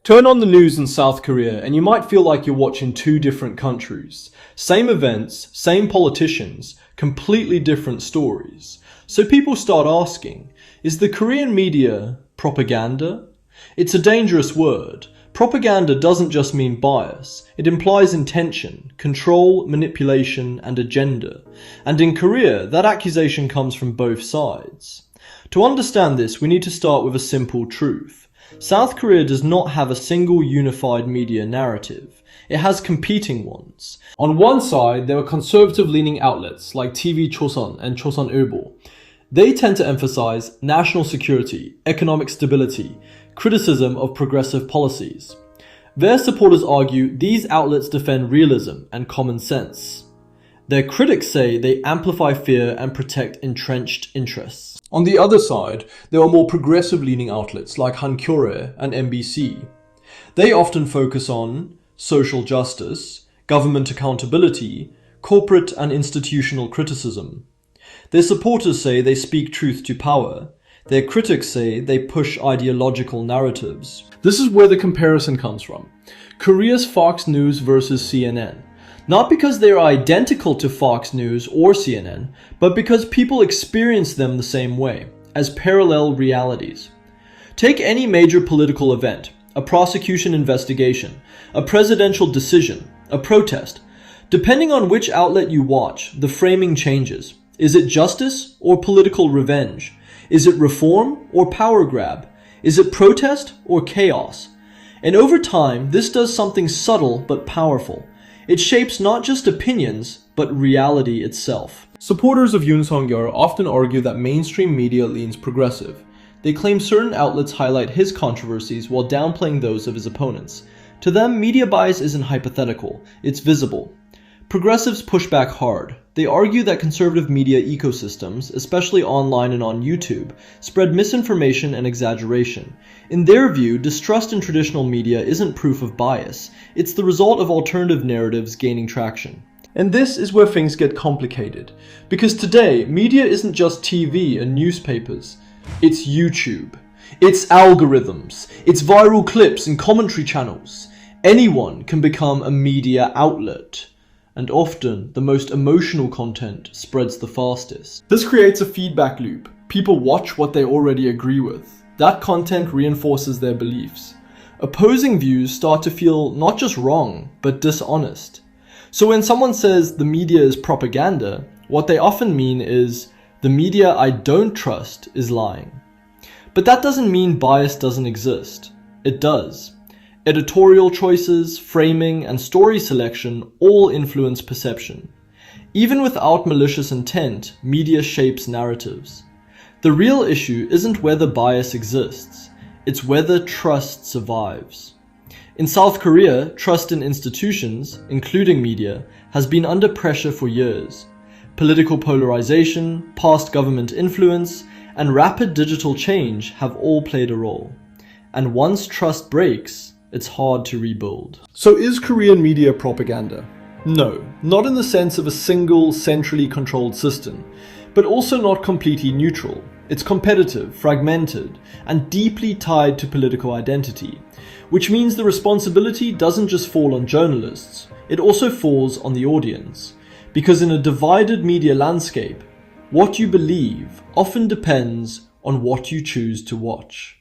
Turn on the news in South Korea and you might feel like you're watching two different countries. Same events, same politicians, completely different stories. So people start asking, is the Korean media propaganda? It's a dangerous word. Propaganda doesn't just mean bias. It implies intention, control, manipulation, and agenda. And in Korea, that accusation comes from both sides. To understand this, we need to start with a simple truth. South Korea does not have a single unified media narrative. It has competing ones. On one side, there are conservative-leaning outlets like TV Chosun and Chosun-ilbo. They tend to emphasize national security, economic stability, criticism of progressive policies. Their supporters argue these outlets defend realism and common sense. Their critics say they amplify fear and protect entrenched interests. On the other side, there are more progressive-leaning outlets like Hankyoreh and MBC. They often focus on social justice, government accountability, corporate and institutional criticism. Their supporters say they speak truth to power. Their critics say they push ideological narratives. This is where the comparison comes from. Korea's Fox News versus CNN. Not because they are identical to Fox News or CNN, but because people experience them the same way, as parallel realities. Take any major political event, a prosecution investigation, a presidential decision, a protest. Depending on which outlet you watch, the framing changes. Is it justice or political revenge? Is it reform or power grab? Is it protest or chaos? And over time, this does something subtle but powerful. It shapes not just opinions, but reality itself. Supporters of Yoon Sung-yeol often argue that mainstream media leans progressive. They claim certain outlets highlight his controversies while downplaying those of his opponents. To them, media bias isn't hypothetical, it's visible. Progressives push back hard. They argue that conservative media ecosystems, especially online and on YouTube, spread misinformation and exaggeration. In their view, distrust in traditional media isn't proof of bias. It's the result of alternative narratives gaining traction. And this is where things get complicated. Because today, media isn't just TV and newspapers. It's YouTube. It's algorithms. It's viral clips and commentary channels. Anyone can become a media outlet. And often, the most emotional content spreads the fastest. This creates a feedback loop. People watch what they already agree with. That content reinforces their beliefs. Opposing views start to feel not just wrong, but dishonest. So when someone says the media is propaganda, what they often mean is, the media I don't trust is lying. But that doesn't mean bias doesn't exist. It does. Editorial choices, framing, and story selection all influence perception. Even without malicious intent, media shapes narratives. The real issue isn't whether bias exists, it's whether trust survives. In South Korea, trust in institutions, including media, has been under pressure for years. Political polarization, past government influence, and rapid digital change have all played a role. And once trust breaks, it's hard to rebuild. So is Korean media propaganda? No, not in the sense of a single, centrally controlled system, but also not completely neutral. It's competitive, fragmented, and deeply tied to political identity, which means the responsibility doesn't just fall on journalists, it also falls on the audience. Because in a divided media landscape, what you believe often depends on what you choose to watch.